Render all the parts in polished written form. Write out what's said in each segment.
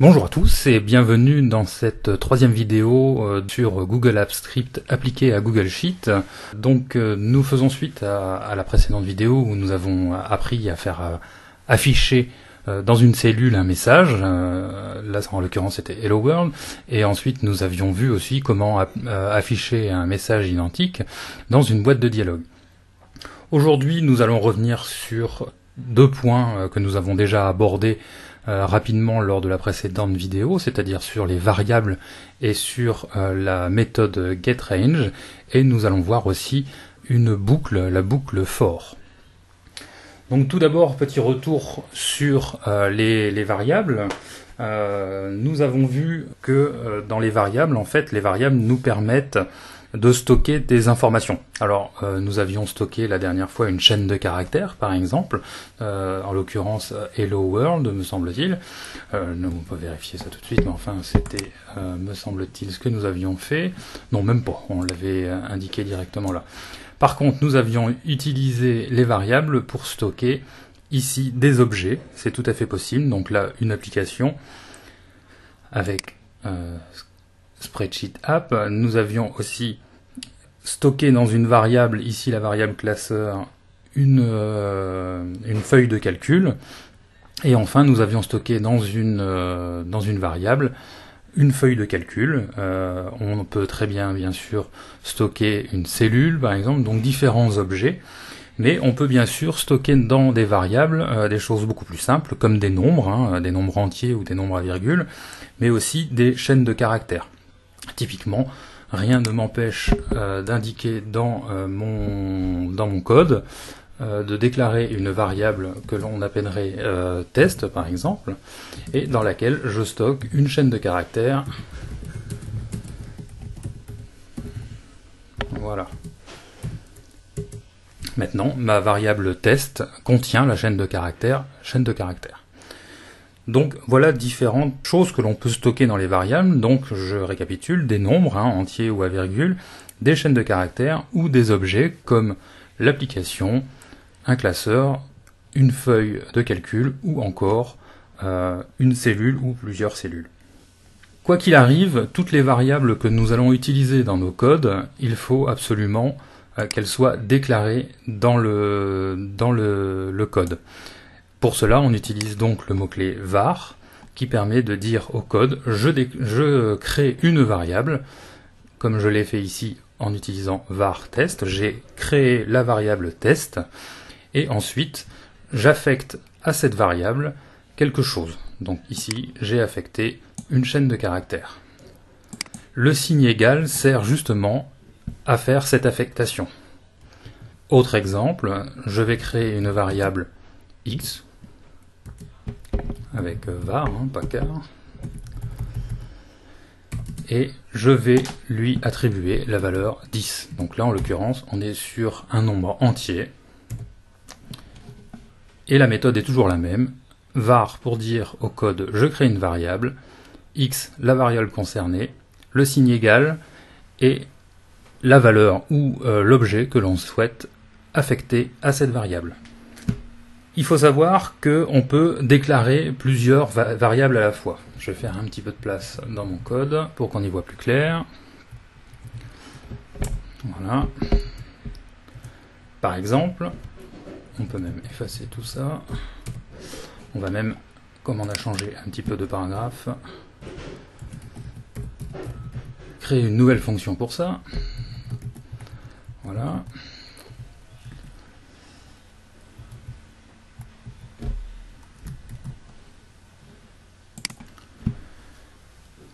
Bonjour à tous et bienvenue dans cette troisième vidéo sur Google Apps Script appliqué à Google Sheet. Donc nous faisons suite à la précédente vidéo où nous avons appris à faire afficher dans une cellule un message. Là en l'occurrence c'était Hello World. Et ensuite nous avions vu aussi comment afficher un message identique dans une boîte de dialogue. Aujourd'hui nous allons revenir sur deux points que nous avons déjà abordés rapidement lors de la précédente vidéo, c'est-à-dire sur les variables et sur la méthode getRange, et nous allons voir aussi une boucle, la boucle for. Donc tout d'abord, petit retour sur les variables. Nous avons vu que dans les variables, en fait, les variables nous permettent de stocker des informations. Alors, nous avions stocké la dernière fois une chaîne de caractères, par exemple, en l'occurrence Hello World, me semble-t-il. On peut vérifier ça tout de suite, mais enfin, c'était, me semble-t-il, ce que nous avions fait. Non, même pas, on l'avait indiqué directement là. Par contre, nous avions utilisé les variables pour stocker ici des objets, c'est tout à fait possible. Donc là, une application avec Spreadsheet App. Nous avions aussi stocké dans une variable, ici la variable classeur, une feuille de calcul. Et enfin, nous avions stocké dans une variable une feuille de calcul. On peut très bien sûr, stocker une cellule, par exemple, donc différents objets. Mais on peut bien sûr stocker dans des variables des choses beaucoup plus simples, comme des nombres, des nombres entiers ou des nombres à virgule, mais aussi des chaînes de caractères. Typiquement, rien ne m'empêche d'indiquer dans mon code de déclarer une variable que l'on appellerait test, par exemple, et dans laquelle je stocke une chaîne de caractères. Voilà. Maintenant, ma variable test contient la chaîne de caractères, Donc voilà différentes choses que l'on peut stocker dans les variables. Donc je récapitule, des nombres, entiers ou à virgule, des chaînes de caractères ou des objets comme l'application, un classeur, une feuille de calcul ou encore une cellule ou plusieurs cellules. Quoi qu'il arrive, toutes les variables que nous allons utiliser dans nos codes, il faut absolument qu'elles soient déclarées dans le code. Pour cela, on utilise donc le mot-clé var, qui permet de dire au code « je crée une variable », comme je l'ai fait ici en utilisant var test, j'ai créé la variable test, et ensuite, j'affecte à cette variable quelque chose. Donc ici, j'ai affecté une chaîne de caractères. Le signe égal sert justement à faire cette affectation. Autre exemple, je vais créer une variable x, avec var, pas car, et je vais lui attribuer la valeur 10. Donc là, en l'occurrence, on est sur un nombre entier, et la méthode est toujours la même, var pour dire au code je crée une variable, x la variable concernée, le signe égal, et la valeur ou l'objet que l'on souhaite affecter à cette variable. Il faut savoir qu'on peut déclarer plusieurs variables à la fois. Je vais faire un petit peu de place dans mon code pour qu'on y voit plus clair. Voilà. Par exemple, on peut même effacer tout ça. On va même, comme on a changé un petit peu de paragraphe, créer une nouvelle fonction pour ça. Voilà.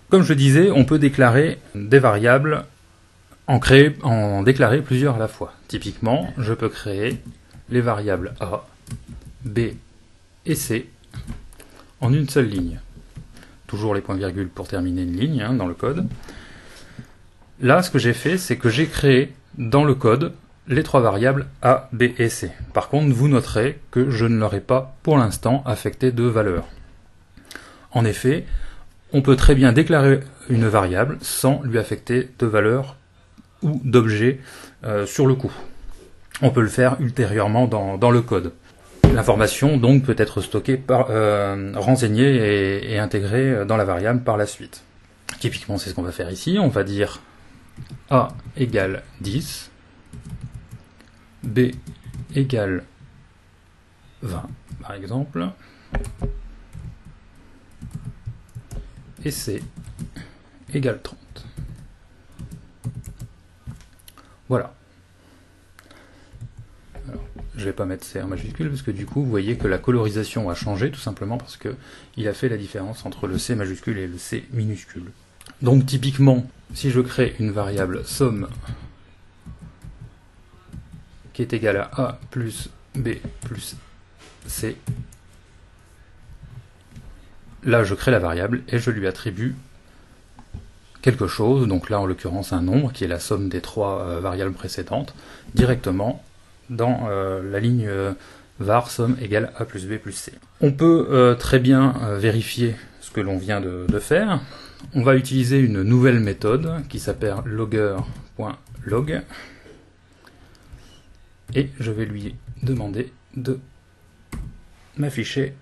Comme je disais, on peut déclarer des variables, en déclarer plusieurs à la fois. Typiquement, je peux créer les variables A, B et C en une seule ligne. Toujours les points-virgules pour terminer une ligne dans le code. Là, ce que j'ai fait, c'est que j'ai créé dans le code les trois variables A, B et C. Par contre, vous noterez que je ne leur ai pas, pour l'instant, affecté de valeur. En effet, on peut très bien déclarer une variable sans lui affecter de valeur ou d'objet sur le coup. On peut le faire ultérieurement dans le code. L'information donc peut être stockée renseignée et intégrée dans la variable par la suite. Typiquement, c'est ce qu'on va faire ici. On va dire A égale 10, B égale 20, par exemple, et C égale 30. Voilà. Alors, je ne vais pas mettre C en majuscule, parce que du coup, vous voyez que la colorisation a changé, tout simplement parce qu'il a fait la différence entre le C majuscule et le C minuscule. Donc typiquement, si je crée une variable somme qui est égale à A plus B plus C, là je crée la variable et je lui attribue quelque chose, donc là en l'occurrence un nombre qui est la somme des trois variables précédentes, directement dans la ligne var somme égale A plus B plus C. On peut très bien vérifier ce que l'on vient de faire. On va utiliser une nouvelle méthode qui s'appelle logger.log et je vais lui demander de m'afficher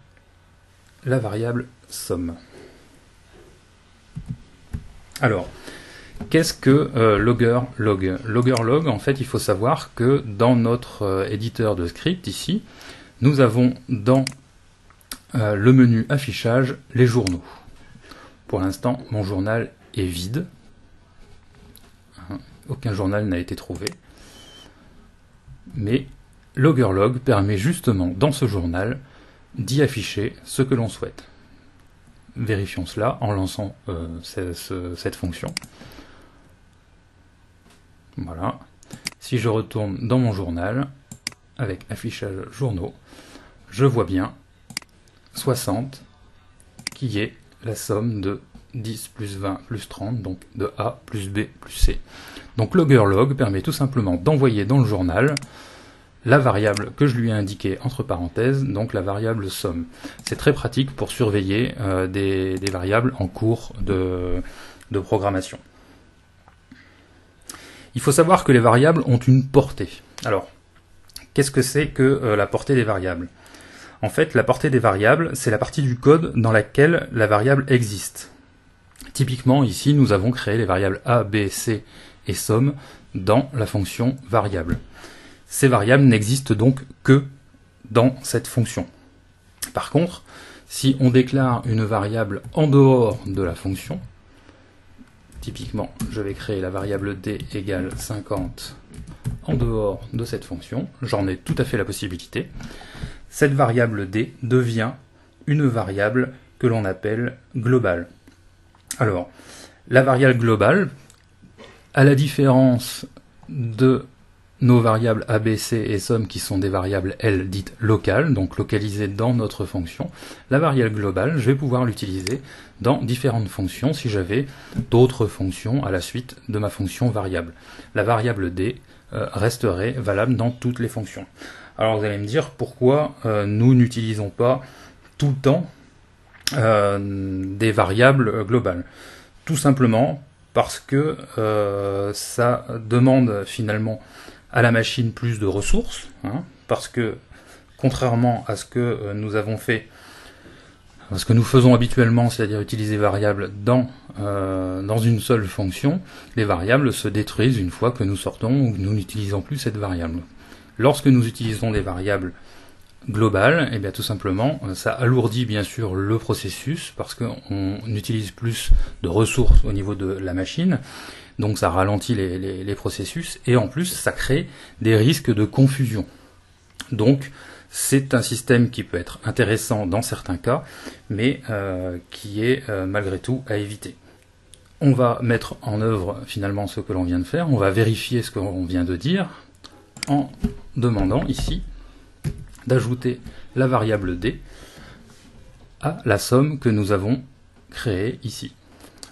la variable somme. Alors, qu'est-ce que logger.log? Logger.log, en fait, il faut savoir que dans notre éditeur de script, ici, nous avons dans le menu affichage les journaux. Pour l'instant, mon journal est vide. Aucun journal n'a été trouvé. Mais logger.log permet justement, dans ce journal, d'y afficher ce que l'on souhaite. Vérifions cela en lançant cette fonction. Voilà. Si je retourne dans mon journal, avec affichage journaux, je vois bien 60, qui est la somme de 10 plus 20 plus 30, donc de A plus B plus C. Donc logger.log permet tout simplement d'envoyer dans le journal la variable que je lui ai indiquée entre parenthèses, donc la variable somme. C'est très pratique pour surveiller des variables en cours de programmation. Il faut savoir que les variables ont une portée. Alors, qu'est-ce que c'est que la portée des variables? En fait, la portée des variables, c'est la partie du code dans laquelle la variable existe. Typiquement, ici, nous avons créé les variables A, B, C et somme dans la fonction variable. Ces variables n'existent donc que dans cette fonction. Par contre, si on déclare une variable en dehors de la fonction, typiquement, je vais créer la variable D égale 50 en dehors de cette fonction, j'en ai tout à fait la possibilité. Cette variable D devient une variable que l'on appelle globale. Alors, la variable globale, à la différence de nos variables A, B, C et somme qui sont des variables, elles, dites locales, donc localisées dans notre fonction, la variable globale, je vais pouvoir l'utiliser dans différentes fonctions si j'avais d'autres fonctions à la suite de ma fonction variable. La variable D resterait valable dans toutes les fonctions. Alors vous allez me dire pourquoi nous n'utilisons pas tout le temps des variables globales. Tout simplement parce que ça demande finalement à la machine plus de ressources, parce que contrairement à ce que nous avons fait, ce que nous faisons habituellement, c'est-à-dire utiliser variables dans une seule fonction, les variables se détruisent une fois que nous sortons ou que nous n'utilisons plus cette variable. Lorsque nous utilisons des variables globales, eh bien tout simplement, ça alourdit bien sûr le processus parce qu'on utilise plus de ressources au niveau de la machine, donc ça ralentit les processus et en plus ça crée des risques de confusion. Donc c'est un système qui peut être intéressant dans certains cas, mais qui est malgré tout à éviter. On va mettre en œuvre finalement ce que l'on vient de faire, on va vérifier ce que l'on vient de dire en demandant ici d'ajouter la variable D à la somme que nous avons créée ici.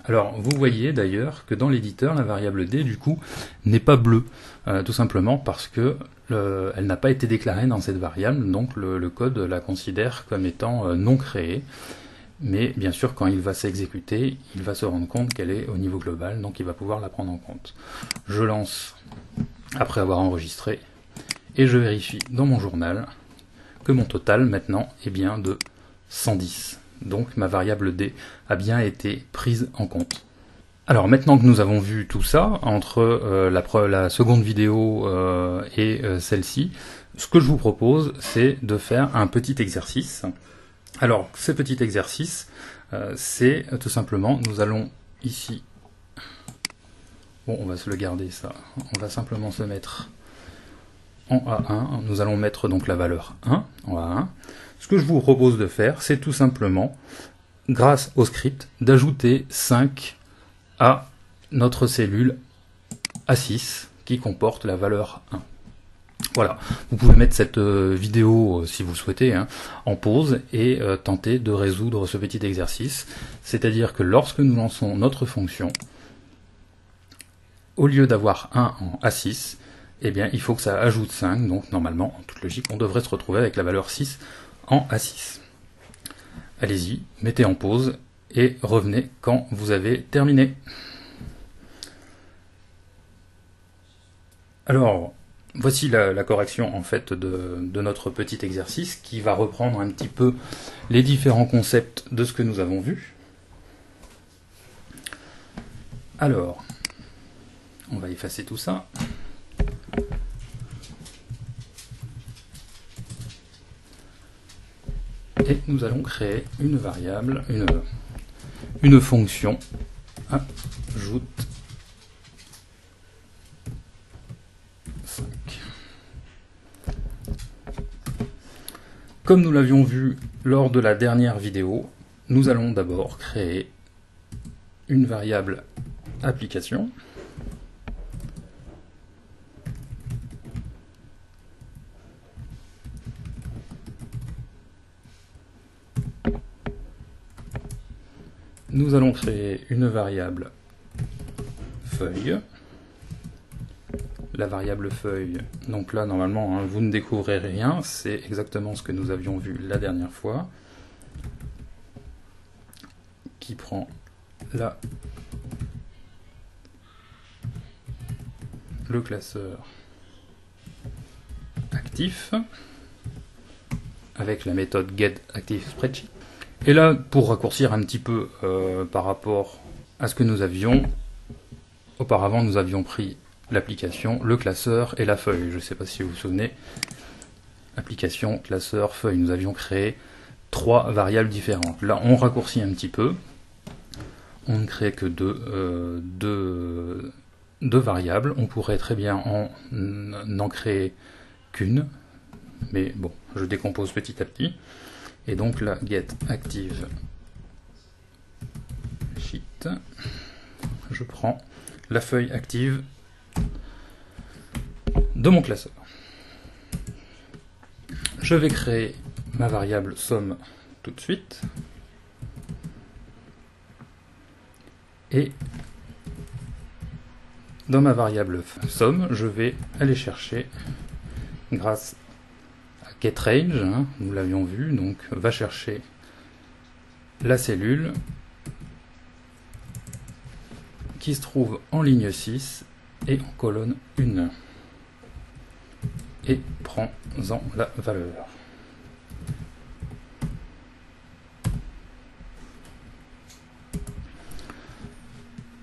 Alors vous voyez d'ailleurs que dans l'éditeur la variable D du coup n'est pas bleue, tout simplement parce que elle n'a pas été déclarée dans cette variable, donc le code la considère comme étant non créée, mais bien sûr quand il va s'exécuter, il va se rendre compte qu'elle est au niveau global, donc il va pouvoir la prendre en compte. Je lance après avoir enregistré, et je vérifie dans mon journal que mon total maintenant est bien de 110. Donc ma variable D a bien été prise en compte. Alors maintenant que nous avons vu tout ça, entre la seconde vidéo et celle-ci, ce que je vous propose, c'est de faire un petit exercice. Alors, ce petit exercice, c'est tout simplement, nous allons ici, bon, on va se le garder ça, on va simplement se mettre en A1, nous allons mettre donc la valeur 1 en A1. Ce que je vous propose de faire, c'est tout simplement, grâce au script, d'ajouter 5 à notre cellule A6 qui comporte la valeur 1. Voilà, vous pouvez mettre cette vidéo, si vous le souhaitez, hein, en pause et tenter de résoudre ce petit exercice. C'est-à-dire que lorsque nous lançons notre fonction, au lieu d'avoir 1 en A6, eh bien, il faut que ça ajoute 5, donc normalement, en toute logique, on devrait se retrouver avec la valeur 6 en A6. Allez-y, mettez en pause et revenez quand vous avez terminé. Alors, voici la correction en fait de notre petit exercice qui va reprendre un petit peu les différents concepts de ce que nous avons vu. Alors, on va effacer tout ça. Et nous allons créer une variable, une fonction ajoute 5. Comme nous l'avions vu lors de la dernière vidéo, nous allons d'abord créer une variable application. Nous allons créer une variable feuille. La variable feuille, donc là normalement vous ne découvrez rien, c'est exactement ce que nous avions vu la dernière fois, qui prend là le classeur actif avec la méthode getActiveSpreadsheet. Et là, pour raccourcir un petit peu par rapport à ce que nous avions, auparavant nous avions pris l'application, le classeur et la feuille. Je ne sais pas si vous vous souvenez. Application, classeur, feuille. Nous avions créé 3 variables différentes. Là, on raccourcit un petit peu. On ne crée que deux variables. On pourrait très bien en créer qu'une. Mais bon, je décompose petit à petit. Et donc là, getActiveSheet, je prends la feuille active de mon classeur. Je vais créer ma variable somme tout de suite. Et dans ma variable somme, je vais aller chercher, grâce à getRange, hein, nous l'avions vu, donc va chercher la cellule qui se trouve en ligne 6 et en colonne 1. Et prends-en la valeur.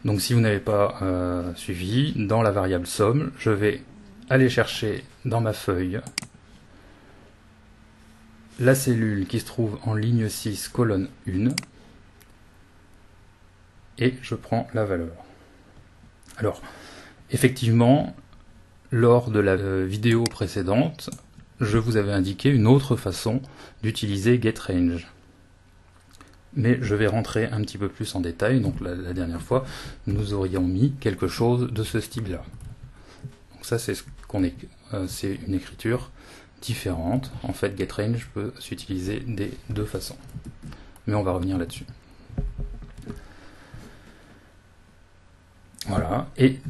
Donc si vous n'avez pas suivi, dans la variable somme, je vais aller chercher dans ma feuille la cellule qui se trouve en ligne 6, colonne 1, et je prends la valeur. Alors, effectivement, lors de la vidéo précédente, je vous avais indiqué une autre façon d'utiliser getRange. Mais je vais rentrer un petit peu plus en détail. Donc la dernière fois, nous aurions mis quelque chose de ce style-là. Donc ça, c'est c'est une écriture différente. En fait, getRange peut s'utiliser des deux façons. Mais on va revenir là-dessus. Voilà, et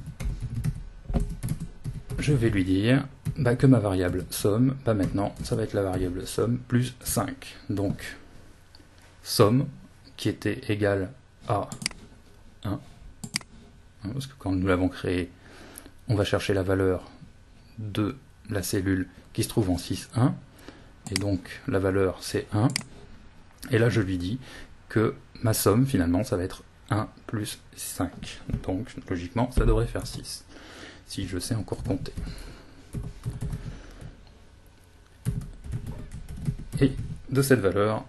je vais lui dire que ma variable somme, maintenant, ça va être la variable somme plus 5. Donc, somme, qui était égale à 1, parce que quand nous l'avons créé, on va chercher la valeur de la cellule qui se trouve en 6, 1, et donc la valeur c'est 1. Et là je lui dis que ma somme finalement ça va être 1 plus 5. Donc logiquement ça devrait faire 6, si je sais encore compter. Et de cette valeur,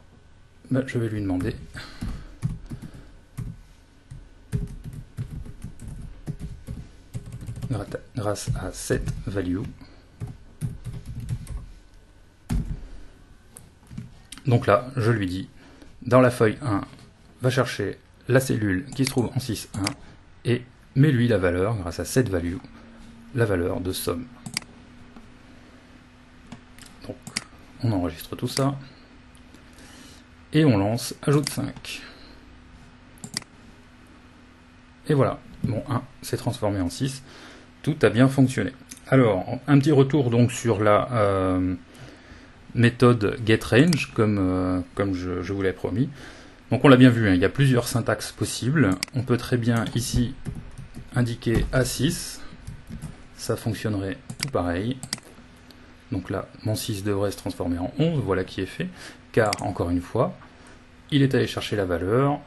je vais lui demander grâce à cette value. Donc là, je lui dis, dans la feuille 1, va chercher la cellule qui se trouve en 6.1 et mets-lui la valeur, grâce à cette value, la valeur de somme. Donc, on enregistre tout ça et on lance ajoute 5. Et voilà, mon 1 s'est transformé en 6. Tout a bien fonctionné. Alors, un petit retour donc sur la méthode getRange, comme je vous l'ai promis. Donc on l'a bien vu, hein, il y a plusieurs syntaxes possibles. On peut très bien ici indiquer A6, ça fonctionnerait tout pareil. Donc là, mon 6 devrait se transformer en 11, voilà qui est fait, car, encore une fois, il est allé chercher la valeur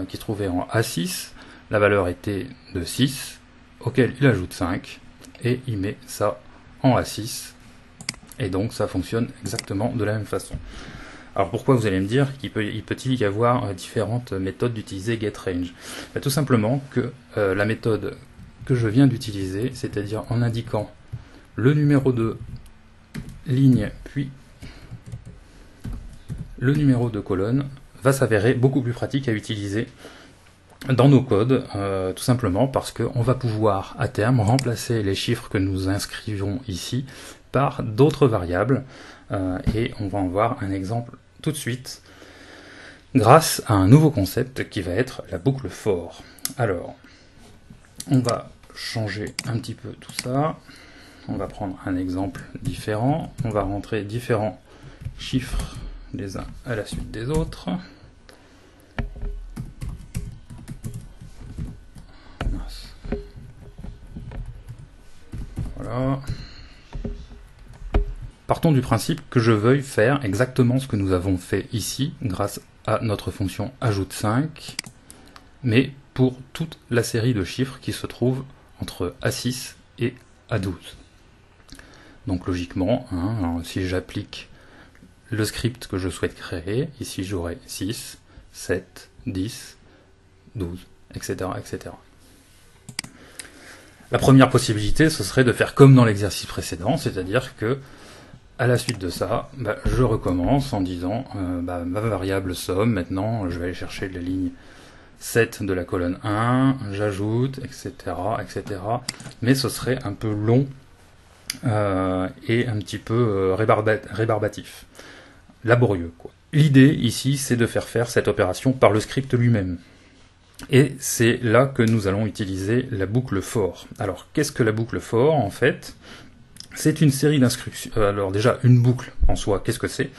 qui se trouvait en A6, la valeur était de 6, auquel il ajoute 5, et il met ça en A6, et donc ça fonctionne exactement de la même façon. Alors pourquoi, vous allez me dire qu'il peut y avoir différentes méthodes d'utiliser getRange? Tout simplement que la méthode que je viens d'utiliser, c'est-à-dire en indiquant le numéro de ligne puis le numéro de colonne, va s'avérer beaucoup plus pratique à utiliser dans nos codes, tout simplement parce qu'on va pouvoir à terme remplacer les chiffres que nous inscrivons ici par d'autres variables, et on va en voir un exemple tout de suite grâce à un nouveau concept qui va être la boucle for. Alors, on va changer un petit peu tout ça, on va prendre un exemple différent, on va rentrer différents chiffres les uns à la suite des autres. Voilà. Partons du principe que je veuille faire exactement ce que nous avons fait ici, grâce à notre fonction ajoute 5, mais pour toute la série de chiffres qui se trouve entre A6 et A12. Donc logiquement, hein, si j'applique le script que je souhaite créer, ici j'aurai 6, 7, 10, 12, etc., etc. La première possibilité, ce serait de faire comme dans l'exercice précédent, c'est-à-dire que à la suite de ça, je recommence en disant ma variable somme, maintenant je vais aller chercher la ligne 7 de la colonne 1, j'ajoute, etc., etc. Mais ce serait un peu long et un petit peu rébarbatif, laborieux, quoi. L'idée ici, c'est de faire cette opération par le script lui-même. Et c'est là que nous allons utiliser la boucle for. Alors, qu'est-ce que la boucle for, en fait? C'est une série d'instructions. Alors déjà, une boucle en soi, qu'est-ce que c'est?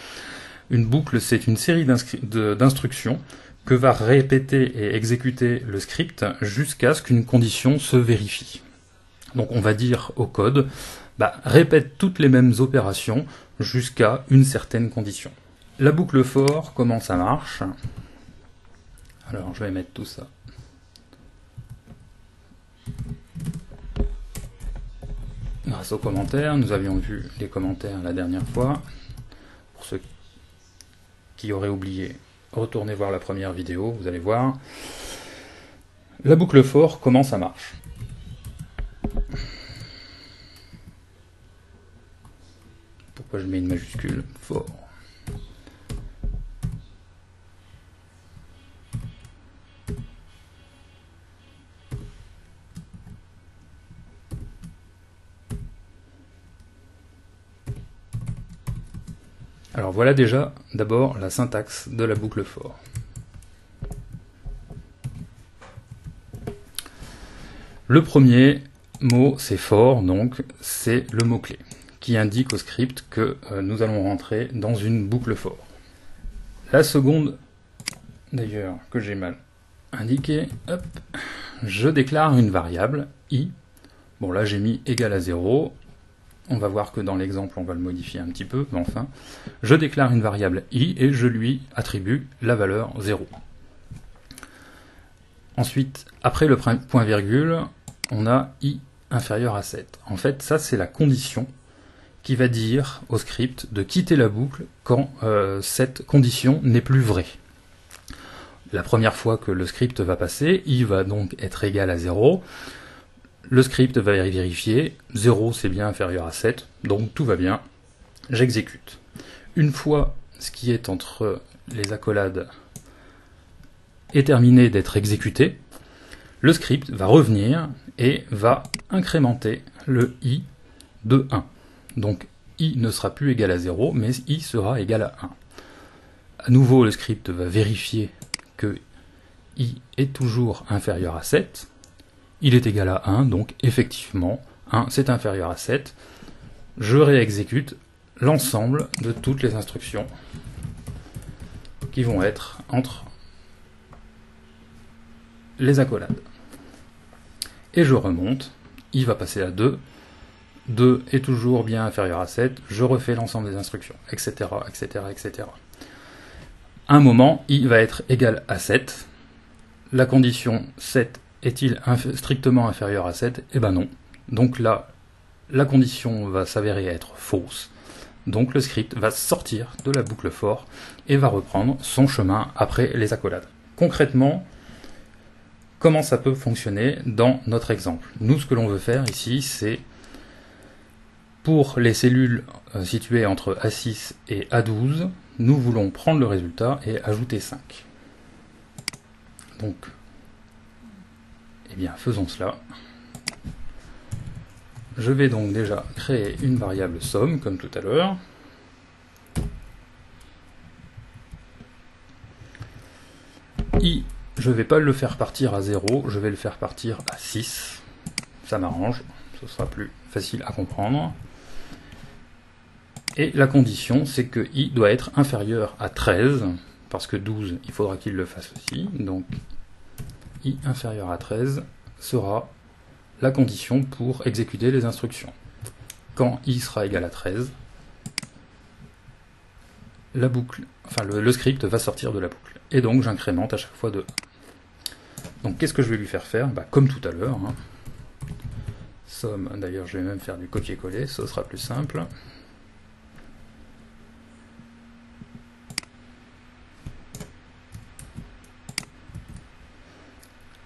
Une boucle, c'est une série d'instructions que va répéter et exécuter le script jusqu'à ce qu'une condition se vérifie. Donc on va dire au code, répète toutes les mêmes opérations jusqu'à une certaine condition. La boucle for, comment ça marche? Alors je vais mettre tout ça. Grâce aux commentaires, nous avions vu les commentaires la dernière fois. Pour ceux qui auraient oublié, retournez voir la première vidéo, vous allez voir. La boucle for, comment ça marche? Pourquoi je mets une majuscule? For. Alors voilà déjà d'abord la syntaxe de la boucle for. Le premier mot c'est for, donc c'est le mot-clé qui indique au script que nous allons rentrer dans une boucle for. La seconde, d'ailleurs, que j'ai mal indiqué, hop, je déclare une variable i. Bon là j'ai mis égal à 0. on va voir que dans l'exemple on va le modifier un petit peu, mais enfin, je déclare une variable i et je lui attribue la valeur 0. Ensuite, après le point virgule, on a i inférieur à 7. En fait, ça c'est la condition qui va dire au script de quitter la boucle quand cette condition n'est plus vraie. La première fois que le script va passer, i va donc être égal à 0. Le script va vérifier, 0 c'est bien inférieur à 7, donc tout va bien, j'exécute. Une fois ce qui est entre les accolades est terminé d'être exécuté, le script va revenir et va incrémenter le i de 1. Donc i ne sera plus égal à 0, mais i sera égal à 1. À nouveau, le script va vérifier que i est toujours inférieur à 7. Il est égal à 1, donc effectivement, 1 c'est inférieur à 7. Je réexécute l'ensemble de toutes les instructions qui vont être entre les accolades. Et je remonte, i va passer à 2, 2 est toujours bien inférieur à 7, je refais l'ensemble des instructions, etc., etc., etc. À un moment, i va être égal à 7, la condition 7 est-il strictement inférieur à 7? Eh ben non. Donc là, la condition va s'avérer être fausse. Donc le script va sortir de la boucle for et va reprendre son chemin après les accolades. Concrètement, comment ça peut fonctionner dans notre exemple? Nous, ce que l'on veut faire ici, c'est pour les cellules situées entre A6 et A12, nous voulons prendre le résultat et ajouter 5. Donc, eh bien, faisons cela. Je vais donc déjà créer une variable somme, comme tout à l'heure. I, je ne vais pas le faire partir à 0, je vais le faire partir à 6. Ça m'arrange, ce sera plus facile à comprendre. Et la condition, c'est que i doit être inférieur à 13, parce que 12, il faudra qu'il le fasse aussi. Donc, i inférieur à 13 sera la condition pour exécuter les instructions. Quand i sera égal à 13, la boucle, enfin le script va sortir de la boucle. Et donc j'incrémente à chaque fois de 1. Donc qu'est-ce que je vais lui faire faire? Comme tout à l'heure. Somme, d'ailleurs je vais même faire du copier-coller, ce sera plus simple.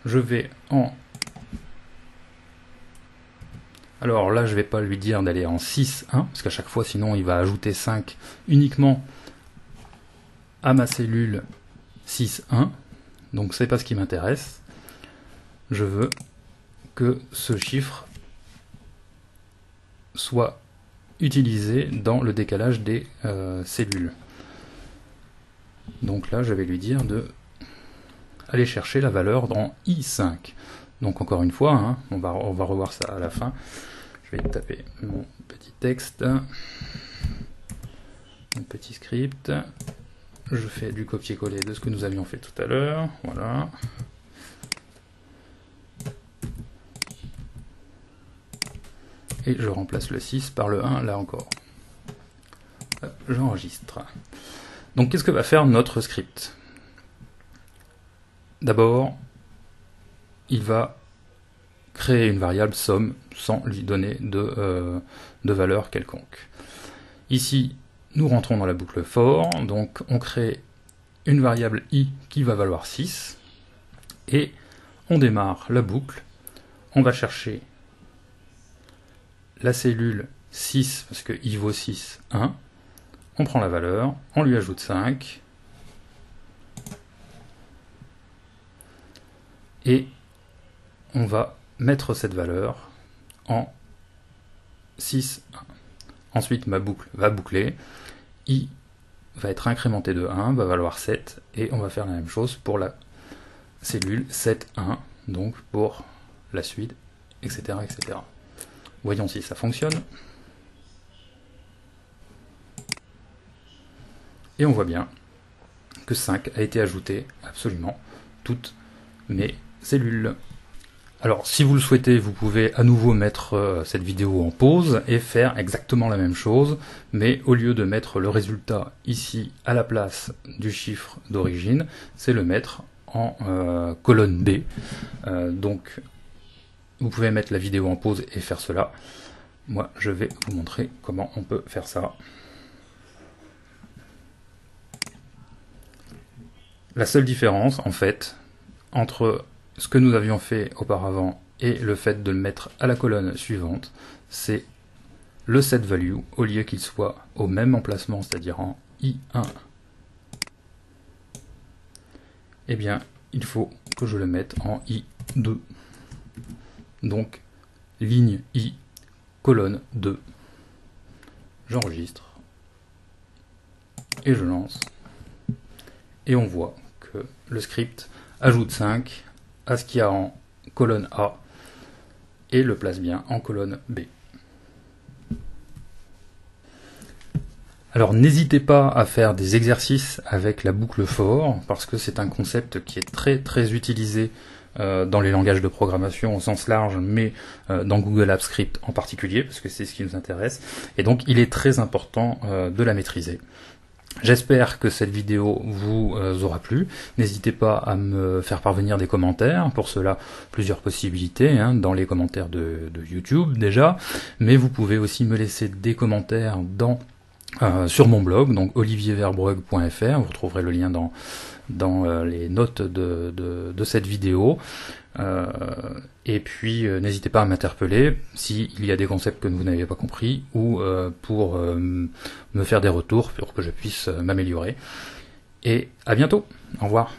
Je vais en... Alors là, je ne vais pas lui dire d'aller en 6, 1, parce qu'à chaque fois, sinon, il va ajouter 5 uniquement à ma cellule 6, 1. Donc, c'est pas ce qui m'intéresse. Je veux que ce chiffre soit utilisé dans le décalage des cellules. Donc là, je vais lui dire de aller chercher la valeur dans I5. Donc encore une fois, on va revoir ça à la fin. Je vais taper mon petit texte, mon petit script. Je fais du copier-coller de ce que nous avions fait tout à l'heure. Voilà. Et je remplace le 6 par le 1, là encore. J'enregistre. Donc qu'est-ce que va faire notre script? D'abord, il va créer une variable somme sans lui donner de valeur quelconque. Ici, nous rentrons dans la boucle for, donc on crée une variable i qui va valoir 6, et on démarre la boucle, on va chercher la cellule 6, parce que i vaut 6, 1, on prend la valeur, on lui ajoute 5, et on va mettre cette valeur en 6, 1. Ensuite, ma boucle va boucler, i va être incrémenté de 1, va valoir 7, et on va faire la même chose pour la cellule 7, 1, donc pour la suite, etc., etc. Voyons si ça fonctionne. Et on voit bien que 5 a été ajouté absolument toutes mes cellules. Alors, si vous le souhaitez, vous pouvez à nouveau mettre cette vidéo en pause et faire exactement la même chose, mais au lieu de mettre le résultat ici à la place du chiffre d'origine, c'est le mettre en colonne B. Donc, vous pouvez mettre la vidéo en pause et faire cela. Moi, je vais vous montrer comment on peut faire ça. La seule différence, en fait, entre ce que nous avions fait auparavant et le fait de le mettre à la colonne suivante, c'est le set value, au lieu qu'il soit au même emplacement, c'est-à-dire en I1, eh bien, il faut que je le mette en I2. Donc, ligne I, colonne 2. J'enregistre. Et je lance. Et on voit que le script ajoute 5 à ce qu'il y a en colonne A et le place bien en colonne B. Alors n'hésitez pas à faire des exercices avec la boucle for, parce que c'est un concept qui est très utilisé dans les langages de programmation au sens large, mais dans Google Apps Script en particulier, parce que c'est ce qui nous intéresse, et donc il est très important de la maîtriser. J'espère que cette vidéo vous aura plu. N'hésitez pas à me faire parvenir des commentaires. Pour cela, plusieurs possibilités, dans les commentaires de YouTube déjà, mais vous pouvez aussi me laisser des commentaires sur mon blog, donc olivierverbrugge.fr. Vous retrouverez le lien dans les notes de cette vidéo. Et puis n'hésitez pas à m'interpeller s'il y a des concepts que vous n'avez pas compris, ou pour me faire des retours pour que je puisse m'améliorer. Et à bientôt. Au revoir.